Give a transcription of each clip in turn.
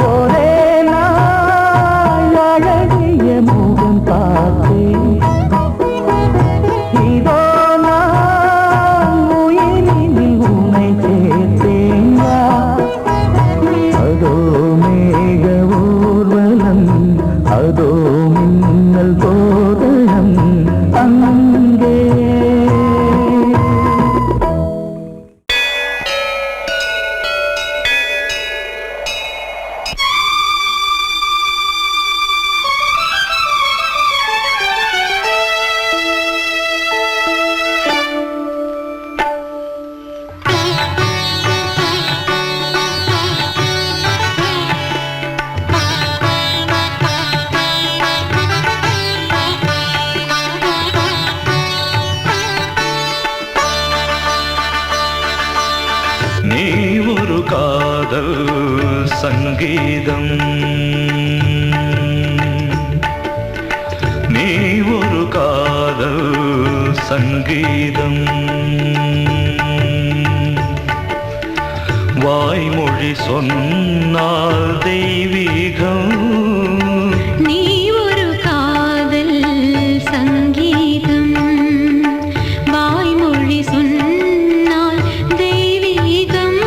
ஒரே நாள் அழகிய முகம் காதல் சங்கீதம் நீ ஒரு காதல் சங்கீதம் வாய்மொழி சொன்னால் தெய்வீகம் நீ ஒரு காதல் சங்கீதம் வாய்மொழி சொன்னால் தெய்வீகம்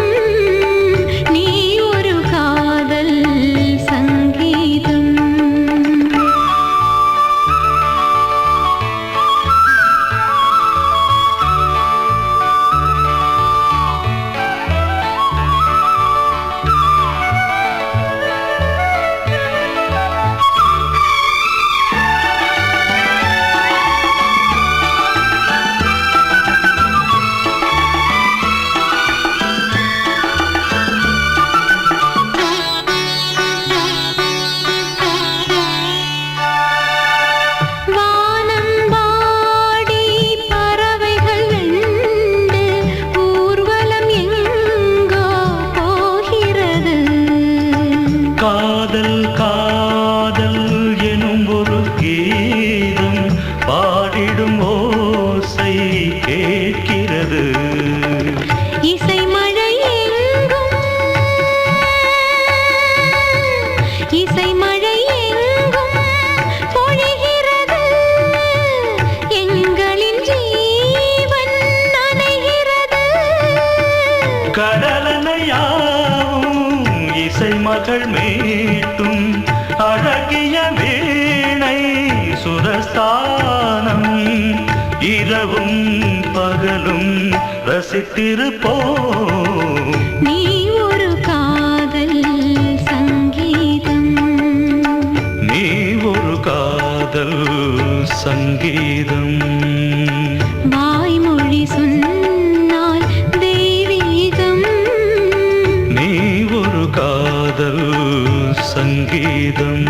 நீ ஒரு காதல் சங்கீதம் காதல் காதல் எனும் ஒரு கீதம் பாடிடும் ஓசை கேட்கிறது இசை மழை எங்கும் இசை மழை எங்கும் பொழிகிறது எங்களின் ஜீவன் நனைகிறது கடலனையாவும் இசை மகள் மீட்டும் அழகிய வீணை சுரஸ்தானம் இரவும் பகலும் ரசித்திருப்போம் நீ ஒரு காதல் சங்கீதம் நீ ஒரு காதல் சங்கீதம் வாய்மொழி சொன்னால் தெய்வீகம் நீ ஒரு காதல் சங்கீதம்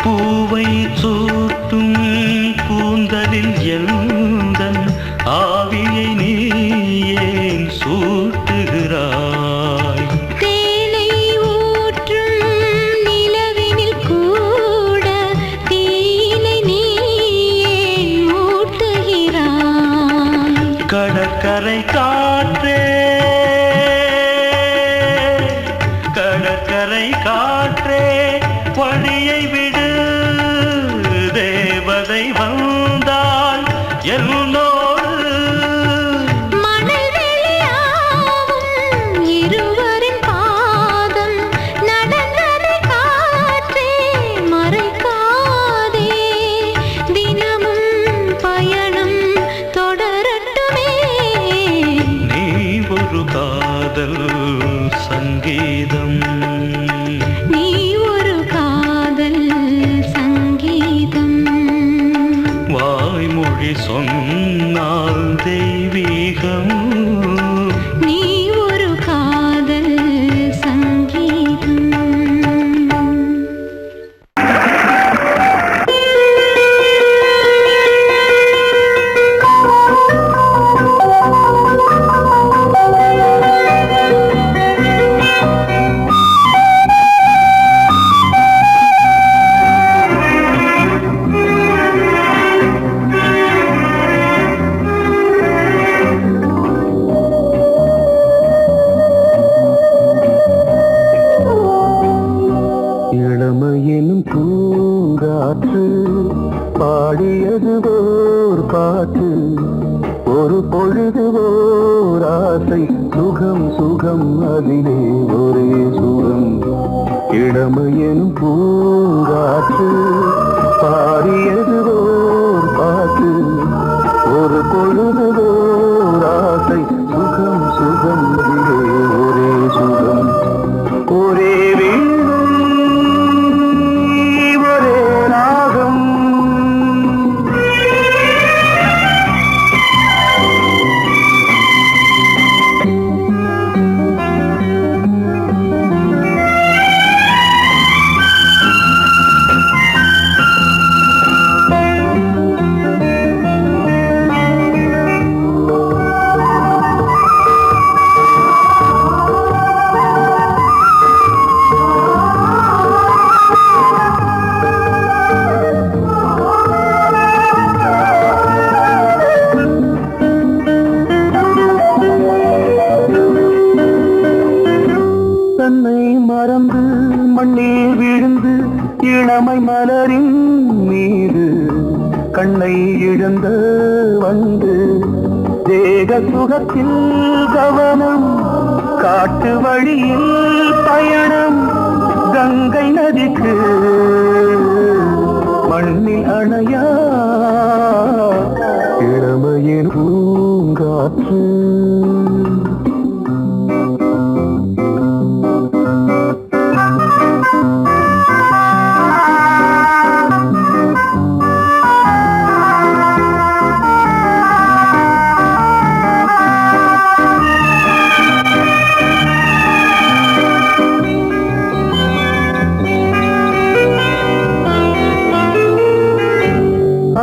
பூவை சூட்டும் கூந்தலில் எந்தன் ஆவியை நீ ஏன் சூட்டுகிறாய் தேனை ஊற்றும் நிலவினில் கூட தீனை நீ ஏன் மூட்டுகிறாய் கடற்கரை காற்றே கடற்கரை காற்றே வழியை விடு தேவதை வந்தால் என்னோடு மணல் வெளியாகும் இருவரின் பாதம் நடந்ததை காற்றே மறைக்காதே தினமும் பயணம் தொடரட்டுமே நீ ஒரு காதல் சங்கீதம் நீ ஒரு காதல் சங்கீதம் வாய்மொழி சொன்னால் தெய்வீகம் நீ ஒரு காதல் சங்கீதம் இளமையினும் பூங்காற்று பாடியது ஓர் பாட்டு ஒரு பொழுது ஓர் ஆசை சுகம் சுகம் அதிலே ஒரே சுகம் இளமையினும் பூங்காற்று பாடியது ஓர் பாட்டு ஒரு பொழுது ஓர் ஆசை சுகம் சுகம் அதிலே ஒரே சுகம் ஒரே வீடும் இளமை மலரின் மீது கண்ணை இழந்த வந்து தேக சுகத்தில் கவனம் காட்டு வழியில் பயணம் கங்கை நதிக்கு மண்ணில் அணையா இளமையின் பூங்காற்று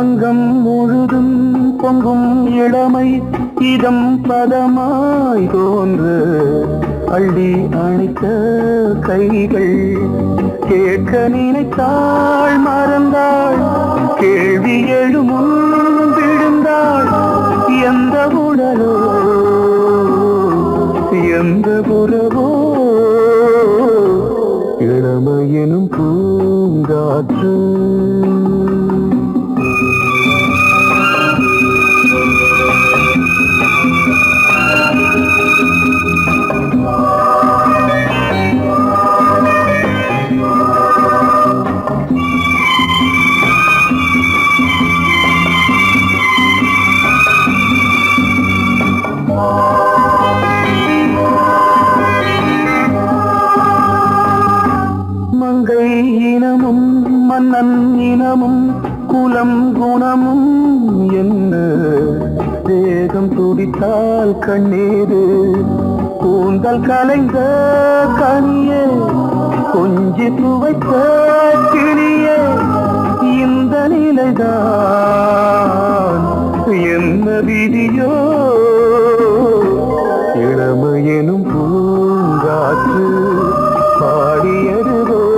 அங்கம் முழுதும் பொங்கும் இளமை இதம் பதமாய் தோன்று அள்ளி அணைத்த கைகள் கேட்க நினைத்தாள் மறந்தாள் கேள்வி எழுமுன் விழுந்தாள் எந்த உடலோ எந்த புறவோ இளமையெனும் பூங்காற்று மங்கை இனமும் மன்னன் இனமும் குலம் குணமும் என்ன தேகம் துடித்தால் கண்ணீரு கூந்தல் கலைந்த கனியே கொஞ்சி துவைத்த கிளியே இந்த நிலைதான் என்ன விதியோ இளமையெனும் பூங்காற்று பாடியதுவோர்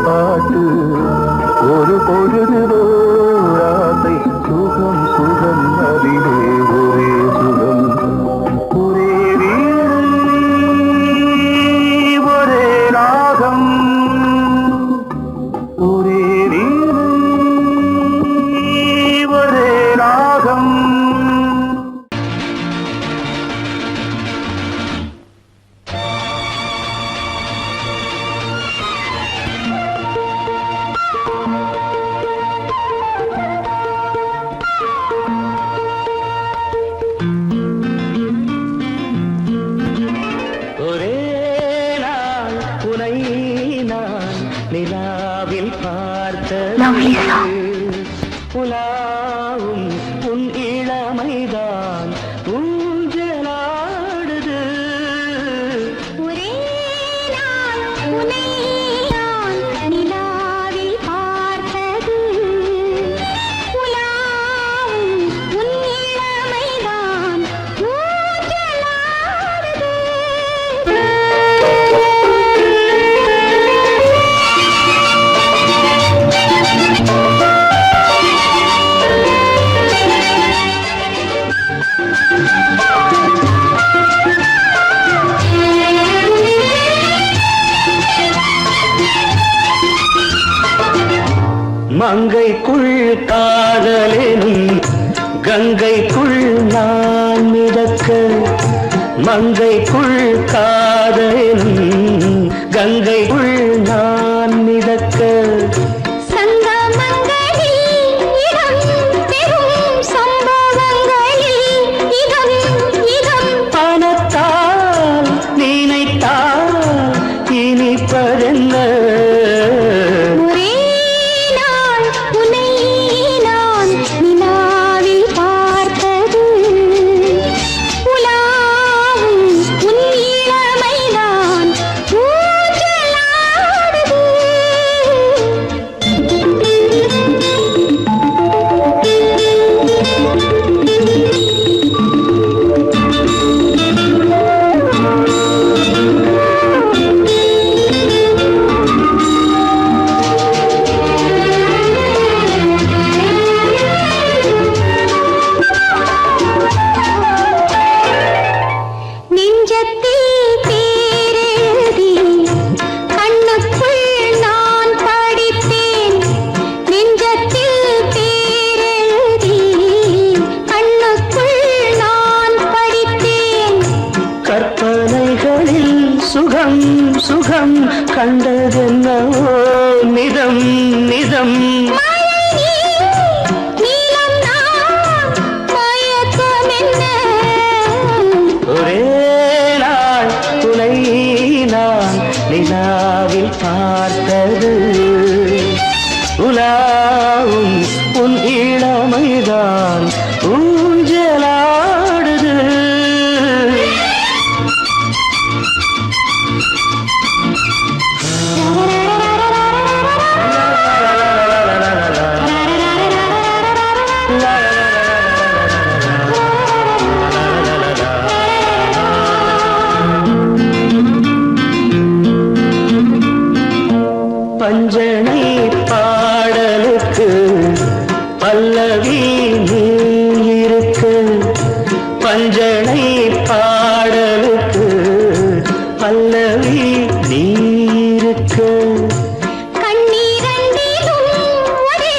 பாட்டு ஒரு பொழுதுவோர் ஆசை சுகம் சுகம் அதிலே ஒரே சுகம் ஒரே வீணை ஒரே ராகம் ஒரே வீணை ஒரே ராகம் ஒரே நாள் உனை நான் நிலாவில் பார்த்தது உலாவும் உன் இளமைதான் ஊஞ்சலாடுது ஒரே நாள் உன்னை நான் நிலாவில் பார்த்தது உலாவும் உன் இளமைதான் ஊஞ்சலாடுது. மங்கைக்குள் காதலெனும் கங்கைக்குள் நான் மிதக்க மங்கைக்குள் காதலெனும் கங்கைக்குள் நான் மிதக்க சங்கமங்களில் இடம் பெறும் சம்பவங்களில் இதம் இதம் பணத்தால் நினைத்தால் இனிப்பதென்ன ஒரே நாள் உன்னை நான் நிலாவில் பார்த்தது உலாவும் உன் இளமைதான் ஊஞ்சலாடுது. சுகம் சுகம் கண்டதென்னவோ நிதம் நிதம் நீலம் நான் மயக்கம் என்ன ஒரே நாள் துணை நான் நிலாவில் பார்த்தது உலாவும் உன் இளமைதான் ஊஞ்சலாடுது பஞ்சனை பாடலுக்கு பல்லவி நீ இருக்கு பஞ்சனை பாடலுக்கு பல்லவி நீ இருக்கு கண்ணீரண்டிலும் ஒரே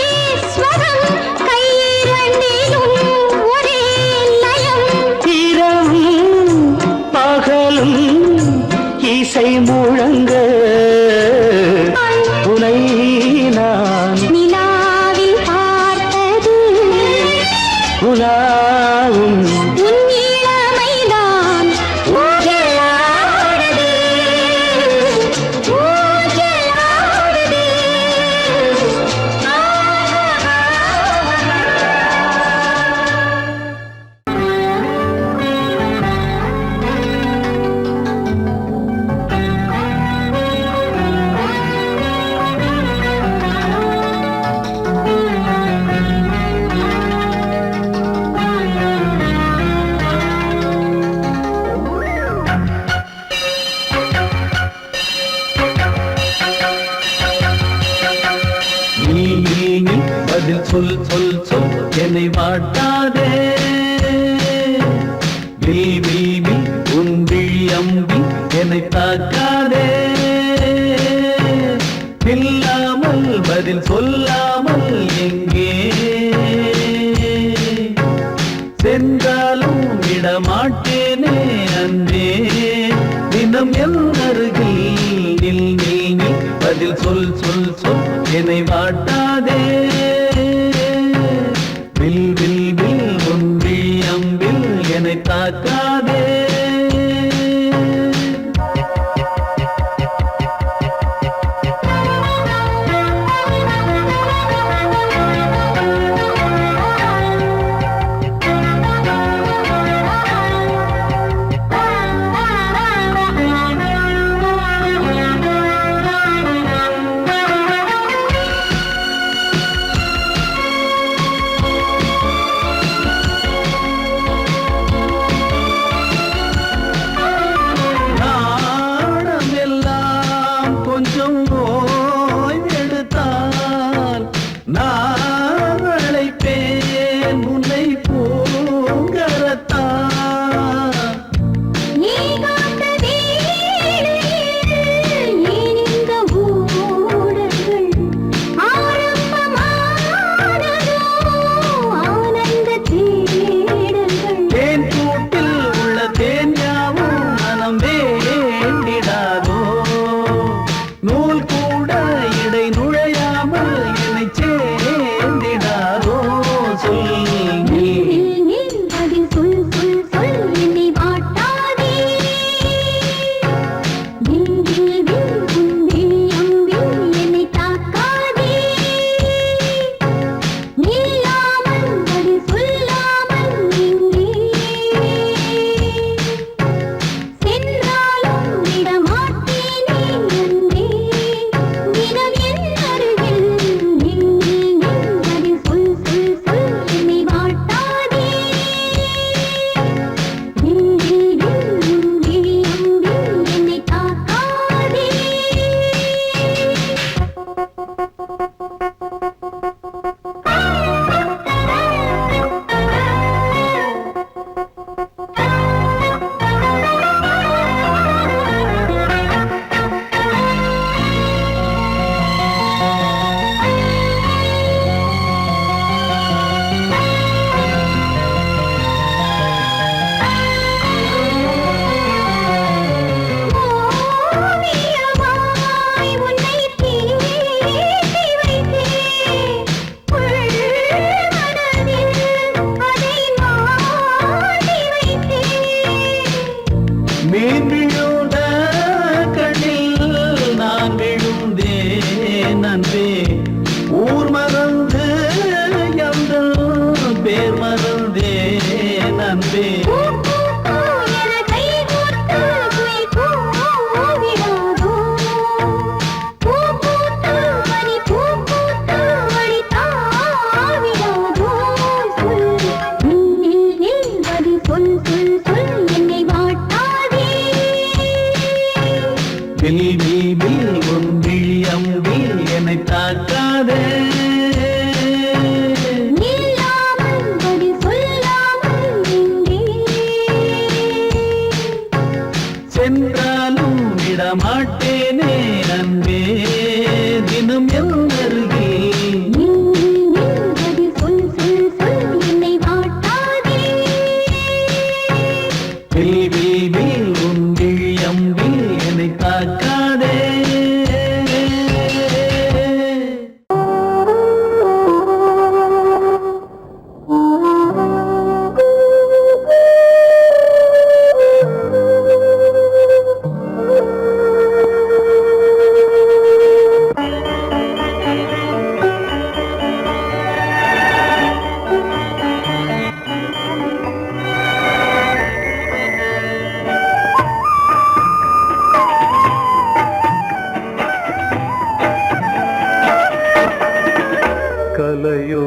ஸ்வரம் கையிரண்டிலும் ஒரே லயம் இரவும் பகலும் இசை முழங்க உனை நான் நிலாவில் பார்த்தது உலாவும் உன் இளமைதான் ஊஞ்சலாடுது ஊஞ்சலாடுது நீ பதில் சொல் சொல் சொல் என்னை வாட்டாதே விழி உன் விழி அம்பி என்னை தாக்காதே இல்லாமல் பதில் சொல்லாமல் எங்கே சென்றாலும் விடமாட்டேனே அன்பே தினம் என் அருகில் நில் நில் நில் பதில் சொல் சொல் சொல் என்னை வாட்டாதே வில் வில் வில் உன் விழி அம்பில் என்னை தாக்காதே பூ பூ பூ என கை கோர்த்து குயில் கூவிடாதோ பூ பூத்து மணி பூ பூத்து மணி தாவிடாதோ சொல் நில் நில் பதில் சொல் சொல் சொல் என்னை வாட்டாதே வில் வில் வில் உன் விழி அம்பில் என்னை தாக்காதே நில்லாமல் பதில் சொல்லாமல் எங்கே சென்றாலும் விடமாட்டேனே அன்பே தினம் எந்தருகில் நில் நில் பதில் சொல் சொல் சொல் என்னை வாட்டாதே வில் வில் வில் உன் விழி அம்பில் என்னை தாக்காதே கலையோ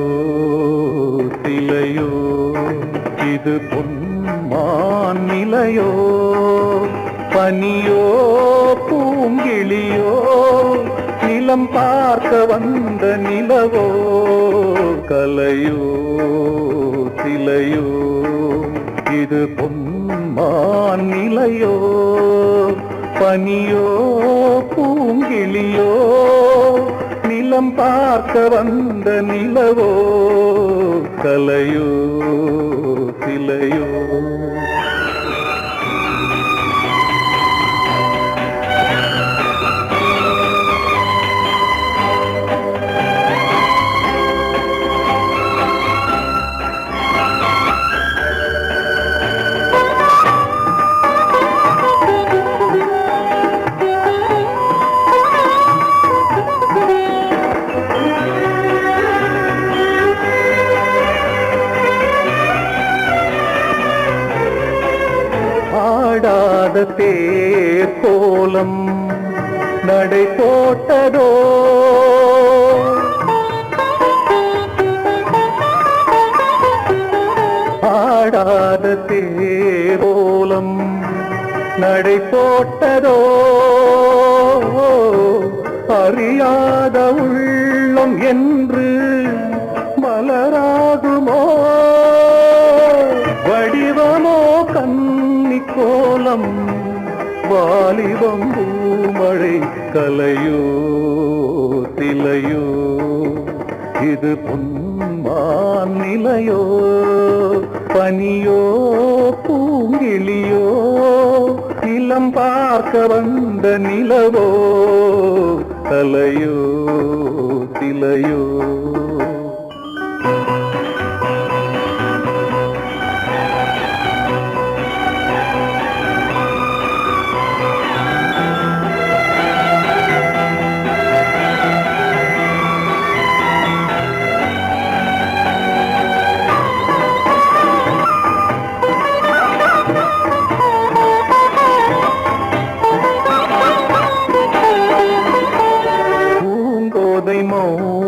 சிலையோ இது பொன்மான் நிலையோ பனியோ பூங்கிளியோ நிலம் பார்க்க வந்த நிலவோ கலையோ சிலையோ இது பொன்மான் நிலையோ பனியோ பூங்கிளியோ நிலம் பார்க்க வந்த நிலவோ கலையோ சிலையோ ஆடாத தேர் கோலம் நடை போட்டதோ ஆடாத தேர் கோலம் நடை போட்டதோ அறியாத உள்ளம் என்று மலராகுமோ வடிவமோ கன்னி கோலம் வாலிபம் பூமழை கலையோ சிலையோ இது பொன்மான் நிலையோ பனியோ பூங்கிளியோ நிலம் பார்க்க வந்த நிலவோ கலையோ சிலையோ பூங்கோதை மௌனந்தான்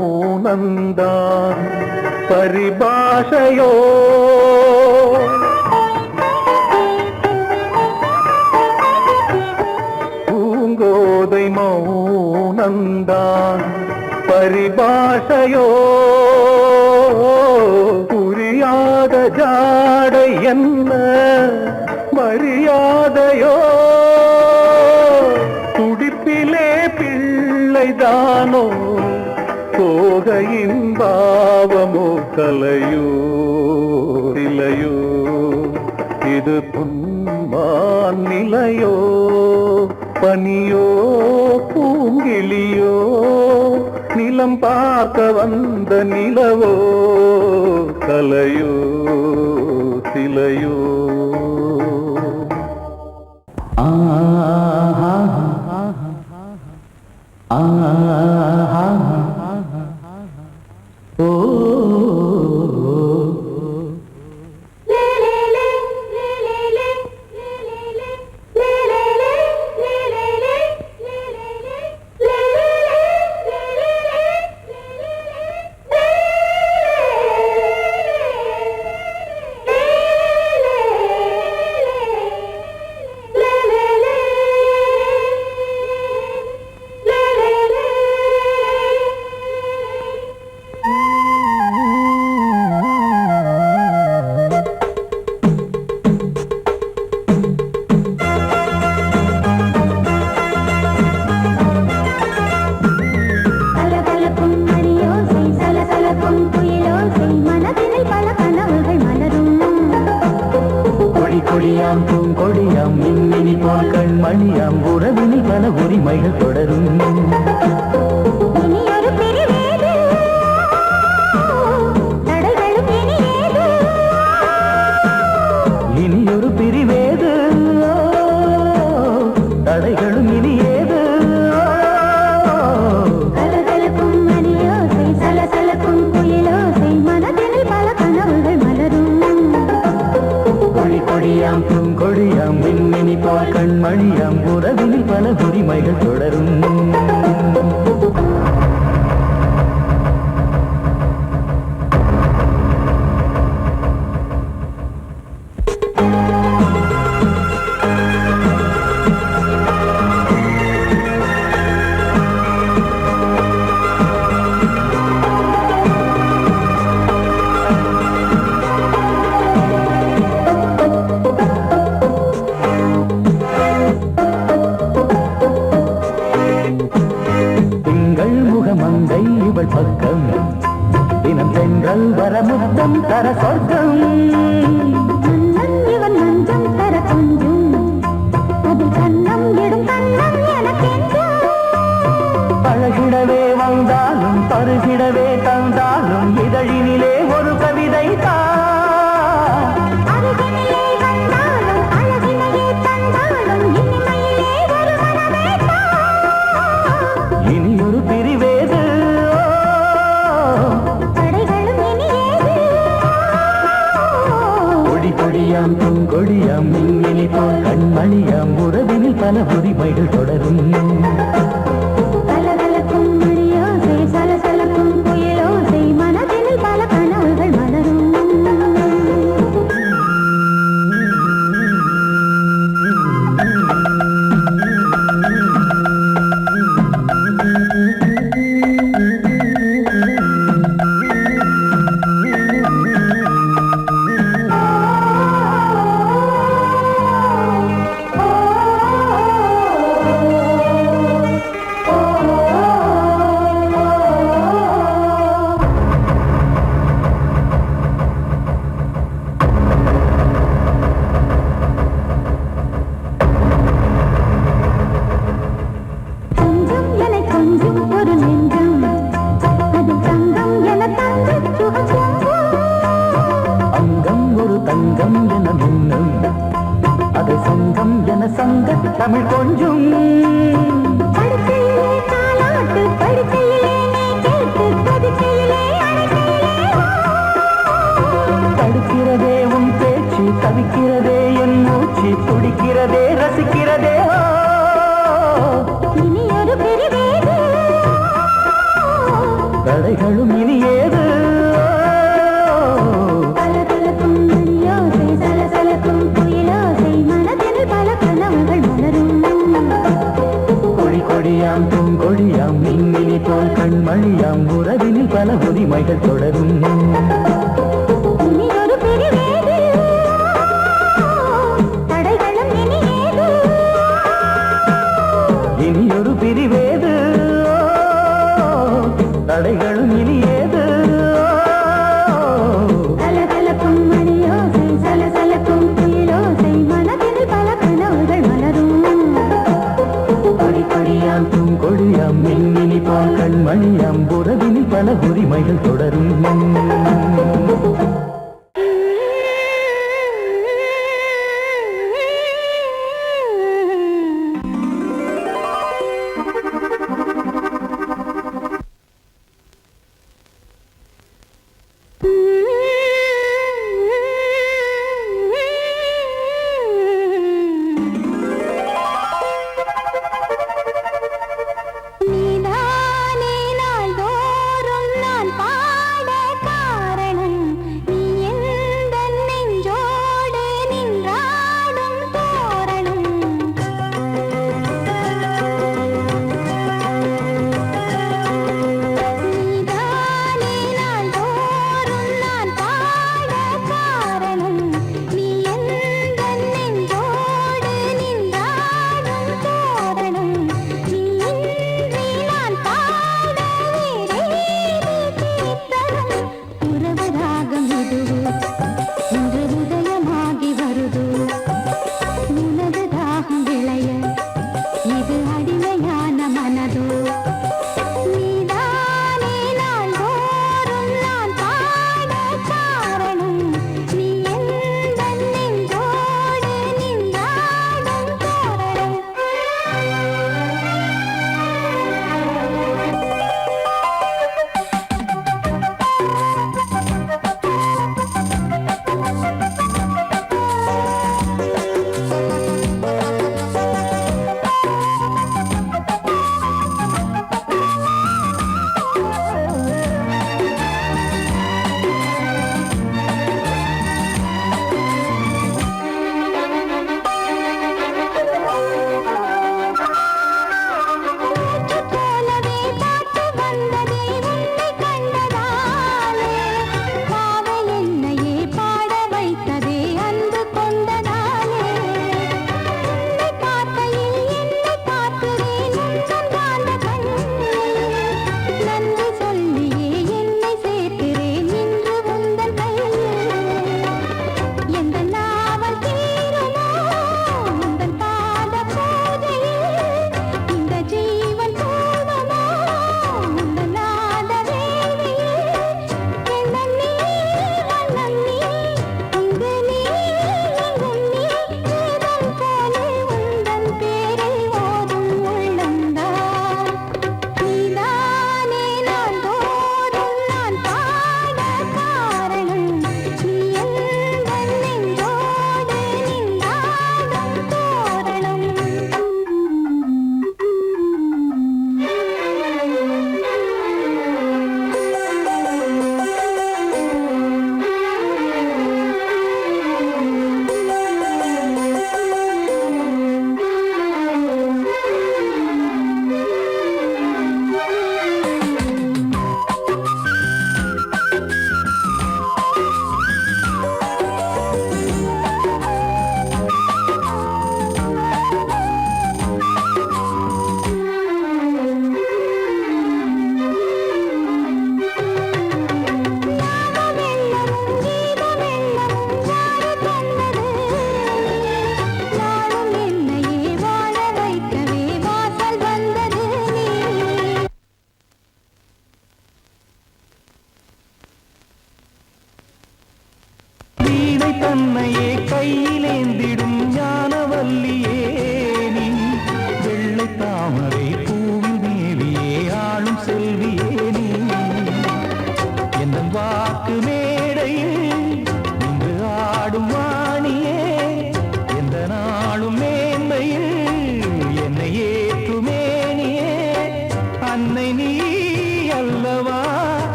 பரிபாஷையோ பூங்கோதை மௌனந்தான் பரிபாஷையோ புரியாத ஜாடை என்ன மரியாதையோ துடிப்பிலே பிள்ளைதானோ சோகையின் பாவமோ கலையோ சிலையோ இது பொன்மான் நிலையோ பனியோ பூங்கிளியோ நிலம் பார்க்க வந்த நிலவோ கலையோ சிலையோ கொடியாம் பூங்கொடியாம் மின்மினி போல் கண்மணியாம் உறவினில் பல உரிமைகள் தொடரும். இனி ஒரு பிரிவேது தடைகளும் இனியேது. இனி ஒரு பிரிவேது தடைகளும் இனியேது. கலகலக்கும் மணியோசை சலசலக்கும் குயிலோசை மனதில் பல கனவுகள் மலரும். கொடியாம் பூங்கொடியாம் மின்மினி போல் கண்மணியாம் உறவினில் பல உரிமைகள் தொடரும். மங்கை இவள் பக்கம் தினம் தென்றல் வர முத்தம் தர சொர்க்கம். மன்னன் இவன் மஞ்சம் தர கொஞ்சம் அதில் கண்ணம் இடும் கண்ணம் எனக்கென்றும். பழகிடவே வந்தாலும் பருகிடவே தந்தாலும் இதழினிலே ஒரு கவிதை தான். அருகினிலே வந்தாலும் அழகினையே தந்தாலும் இனிமையிலே ஒரு மனமே தான். இனி ஒரு பிரிவேது தடைகளும் இனியேது. கொடி கொடியாம் பூங்கொடியாம் மின்மினி போல் கண்மணியாம் உறவினில் பல உரிமைகள் தொடரும். கலகலக்கும் மணியோசை சலசலக்கும் குயிலோசை மனதில் பல கனவுகள் மலரும். கொஞ்சம் என கொஞ்சம் ஒரு நெஞ்சம் அது தங்கம் என தந்து சுகப்பொங்கும். அங்கம் ஒரு தங்கம் என மின்னும் அது சங்கம் என சங்க தமிழ் கொஞ்சம். படுக்கையிலே தாலாட்டு படுக்கையிலே நீ கேட்டு படுக்கையிலே அணைக்கையிலே தடுக்கிறதே உன் பேச்சு தவிக்கிறதே என் மூச்சு துடிக்கிறதே ரசிக்கிறதே. இனி ஒரு பிரிவேது தடைகளும் இனியேது. கலகலக்கும் மணியோசை சலசலக்கும் குயிலோசை மனதில் பல கனவுகள் மலரும். கொடி கொடியாம் பூங்கொடியாம் மின்மினி போல் கண்மணியாம் உறவினில் பல உரிமைகள் தொடரும். இனி ஒரு பிரிவேது தடைகளும் இனியேது. இனி ஒரு பிரிவேது தடைகளும் இனியேது. கலகலக்கும் மணியோசை சலசலக்கும் குயிலோசை மனதில் பல கனவுகள் மலரும். கொடி கொடியாம் பூங்கொடியாம் மின்மினி போல் கண்மணியாம் உறவினில் பல உரிமைகள் தொடரும்.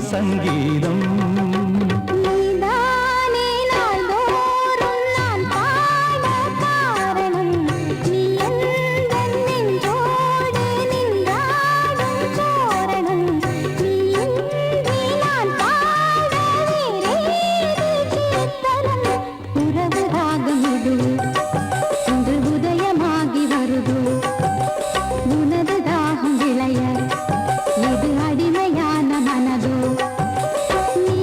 சங்கீதம் நீதானே நாள்தோறும் நான் பாட காரணம் நீ எந்தன் நெஞ்சோடு நின்றாடும் சோரணம் நீ இன்றி நான் பாட வேறேது கீர்த்தனம் உறவு ராகம் இது இன்று உதயமாகி வருதோ உனது தாகம் விளைய இது அடிமையான மனதோ நீ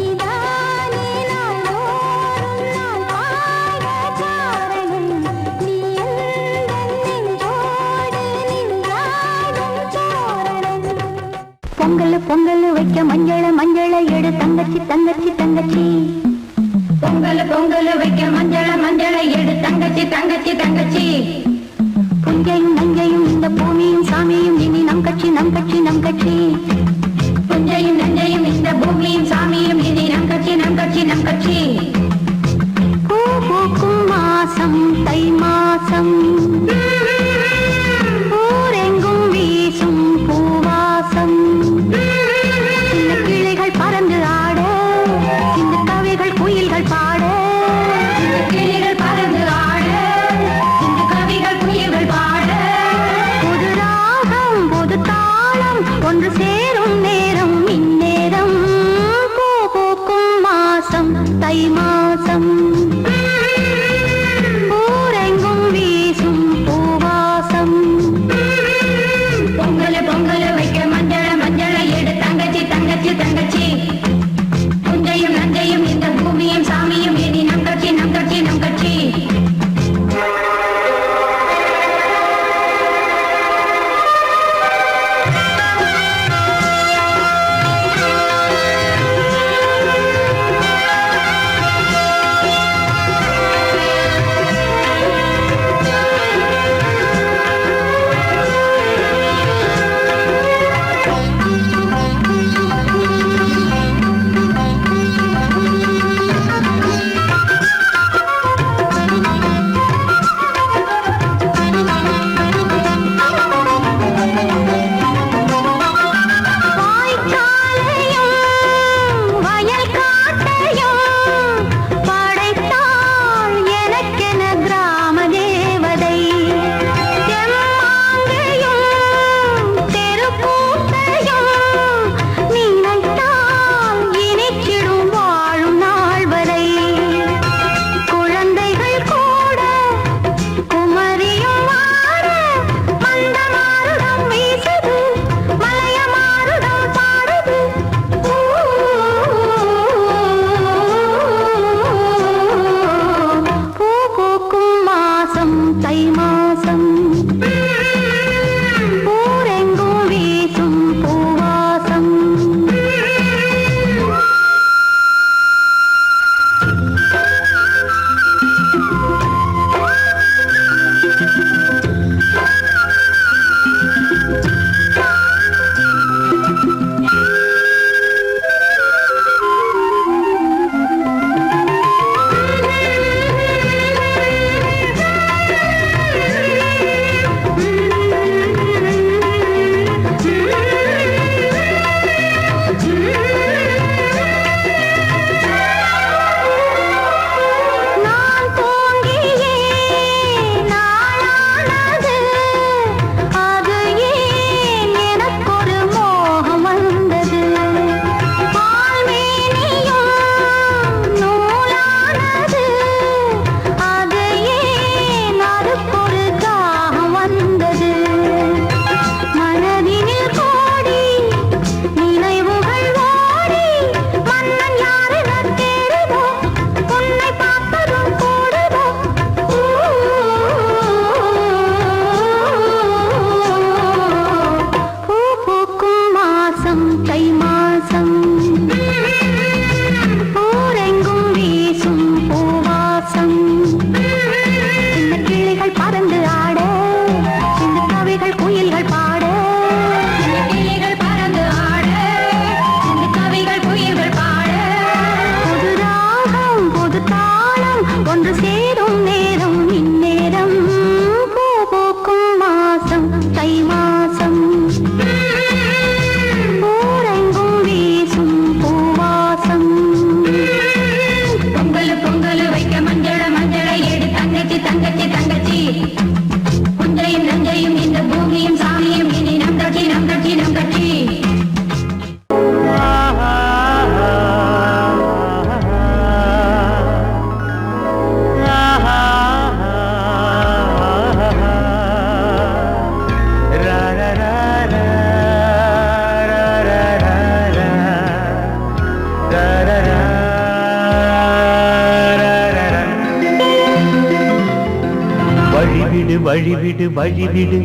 வழிவிடு வழிவிடு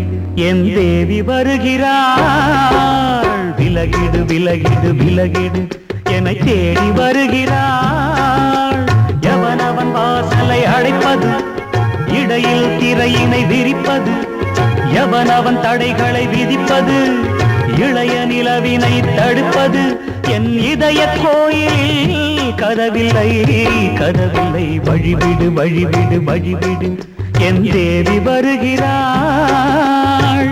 என் தேவி வருகிறாள் விலகிடு விலகிடு விலகிடு என்னை தேடி வருகிறாள் எவனவன் வாசலை அடைப்பது இடையில் திரையினை விரிப்பது எவனவன் தடைகளை விதிப்பது இளைய நிலவினை தடுப்பது என் இதய கோயில் கதவில்லை கதவில்லை வழிவிடு வழிவிடு வழிவிடு என் தேவி வருகிறாள்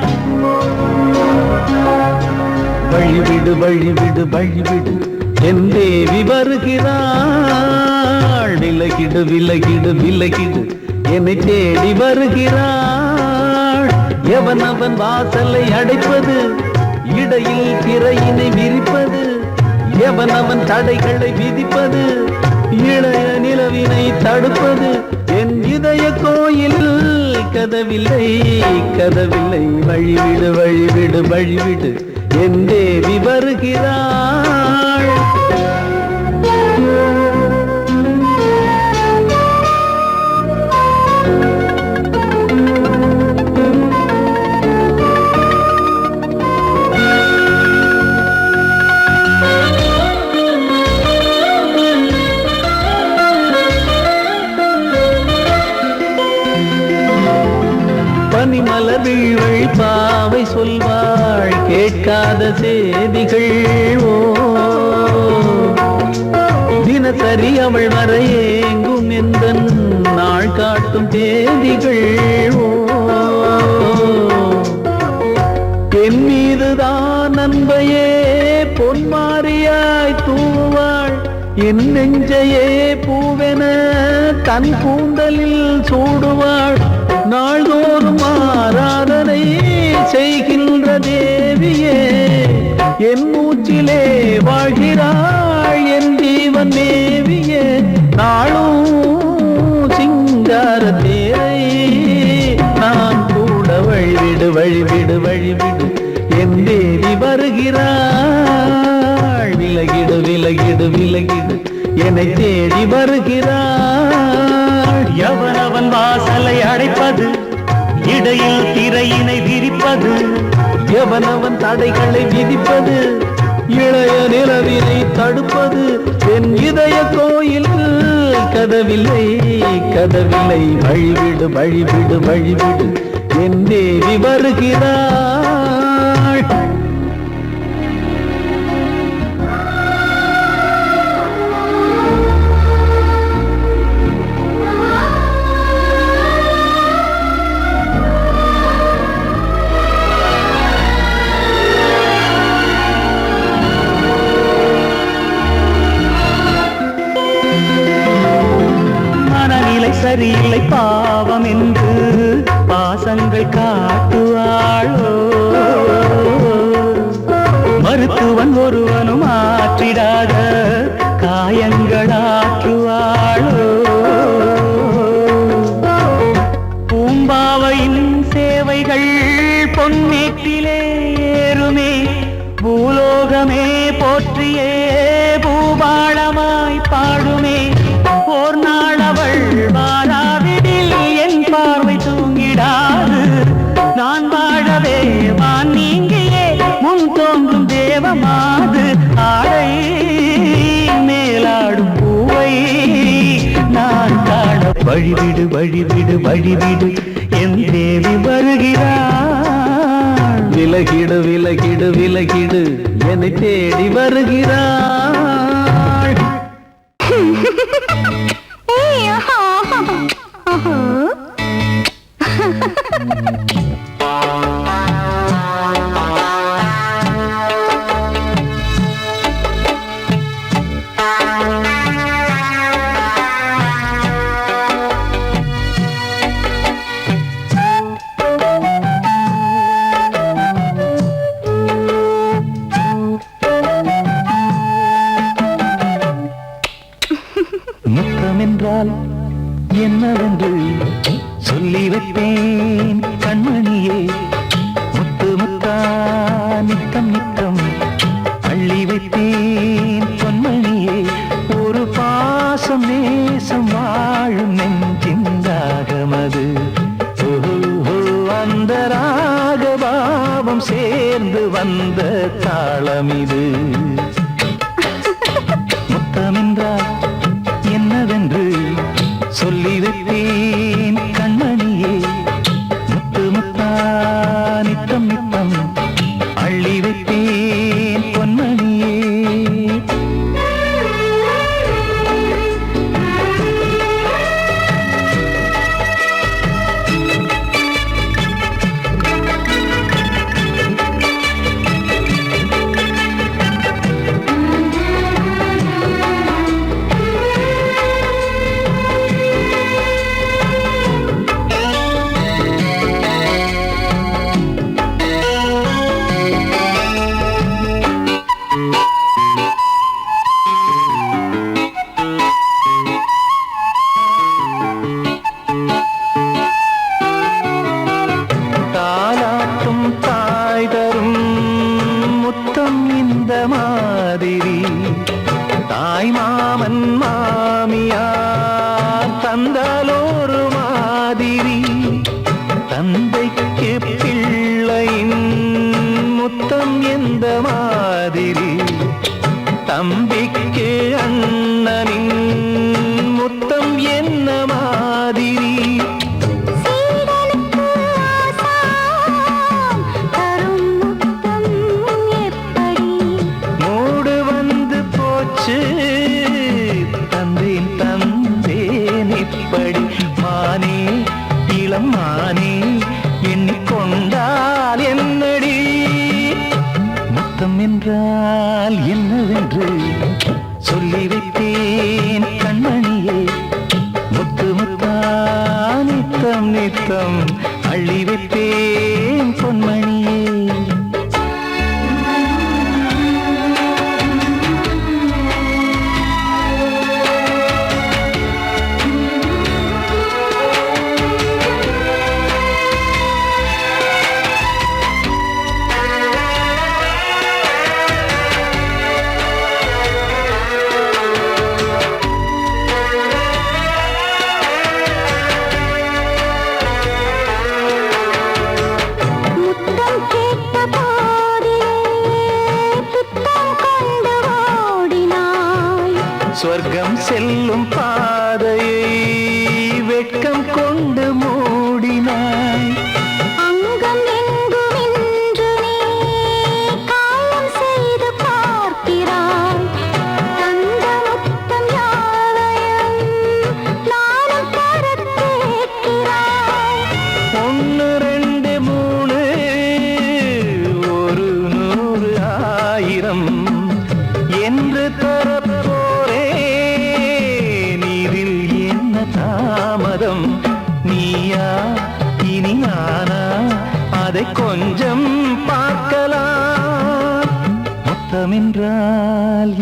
வழிவிடு வழிவிடு வழிவிடு என் தேவி வருகிறாள் விலகிடு விலகிடு விலகிடு என்னை தேடி வருகிறாள் எவனவன் வாசலை அடைப்பது இடையில் திரையினை விரிப்பது எவனவன் தடைகளை விதிப்பது இளைய நிலவினை தடுப்பது என் இதய கோயில் கதவில்லை கதவில்லை வழிவிடு வழிவிடு வழிவிடு என் தேவி வருகிறாள் பனிமலர் வீழ்வழி பாவை சொல்வாள் கேட்காத செய்திகள் ஓ தினசரி அவள் வர ஏங்கும் எந்த நாள் காட்டும் தேதிகள் ஓ என் மீதுதான் அன்பையே பொன்மாரியாய் தூவாள் என் நெஞ்சையே பூவென தன் கூந்தலில் சூடுவாள் நாள்தோறும் ஆராதனை செய்கின்ற தேவியே என் மூச்சிலே வாழ்கிறாள் என் ஜீவன் தேவியே நாளும் சிங்கார தேரை நான் கூட வழிவிடு வழிவிடு வழிவிடு என் தேவி வருகிறாள் விலகிடு விலகிடு விலகிடு என்னை தேடி வருகிறாள் எவனவன் வாசலை அடைப்பது இடையில் திரையினை விரிப்பது எவனவன் தடைகளை விதிப்பது இளைய நிலவினை தடுப்பது என் இதய கோயில் கதவில்லை கதவில்லை வழிவிடு வழிவிடு வழிவிடு என் தேவி வருகிறாள் சரியில்லை பாவம் என்று பாசங்கள் காட்டுவாளோ மருத்துவன் ஒருவனும் ஆற்றிடாத காயங்களாற்றுவாளோ பூம்பாவையின் சேவைகள் பொன்னேற்றிலே ஏறுமே பூலோகமே போற்றியே பூபாளமாய் பாடுமே ஓர் நாள் அவள் வாராவிடில் என் பார்வை தூங்கிடாது நான் வாழவே வான் நீங்கியே முன் தோன்றும் தேவமாது ஆடை மேலாடும் பூவை நான் காண வழிவிடு வழிவிடு வழிவிடு என் தேவி வருகிறாள் விலகிடு விலகிடு விலகிடு என்னை தேடி வருகிறாள் முத்தமென்றால் என்னவென்று சொல்லி வைப்பேன் கண்மணியே முத்து முத்தா நித்தம் நித்தம் அள்ளி வைப்பேன் பொன்மணியே ஒரு பாசம் நேசம் வாழும் நெஞ்சின் ராகமது ஓ தாளமிது முத்தமென்றால் என்னவென்று சொல்லி வைத்தேன் கண்மணியே முத்து முத்தா நித்தம் நித்தம் அள்ளி வைத்தேன் பொன்மணியே தாலாட்டும் தாய் தரும் முத்தம் இந்த மாதிரி தாய் மாமன் மாமியார் தந்தாலோரு மாதிரி தந்தைக்கு பிள்ளையின் முத்தம் எந்த மாதிரி தம்பிக்கு அண்ணனின் முத்தம் என்ன மாதிரி சீடனுக்கு ஆசான் தரும் முத்தம் எப்படி மூடு வந்து போச்சு தந்தேன் தந்தேன் இப்படி மானே இளம் மானே எண்ணிக்கொண்டால் என்னடி முத்தம் என்றால் என்னவென்று சொல்லி வைத்தேன் கண்மணியே முத்து முத்தா நித்தம் நித்தம் அள்ளி வைத்தேன் பொன்மணியே முத்தம் கேட்ட போதே துத்தம் கொண்டு ஓடினாய் சொர்க்கம் செல்லும் பாதையை வெட்கம் கொண்டு மூடினாய் அங்கம் எங்கும் இன்று நீ காயம் செய்து பார்க்கிறாய் தந்த முத்தம் யாவையும் நானும் தரக் கேட்கிறாய் ஒன்று ரெண்டு மூணு ஒரு நூறு ஆயிரம் என்று தரப்போரே நீரில் என்ன தாமதம் நீயா இனி நானா அதை கொஞ்சம் பார்க்கலாம் முத்தமென்றால்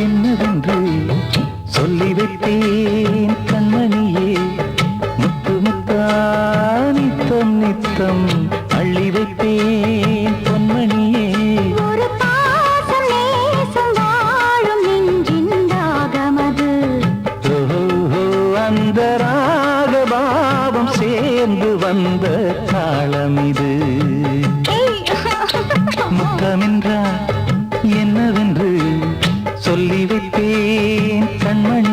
என்னவென்று சொல்லி வைத்தேன் கண்மணியே முத்து முத்தா நித்தம் நித்தம் அள்ளி வைத்தேன் பொன்மணியே ஒரு பாசம் நேசம் வாழும் நெஞ்சின் ராகமது ஓஹோ அந்த ராகபாவம் சேர்ந்து வந்த தாளம் இது முத்தமென்றால் என்னவென்று சொல்லி வைத்தேன் கண்மணி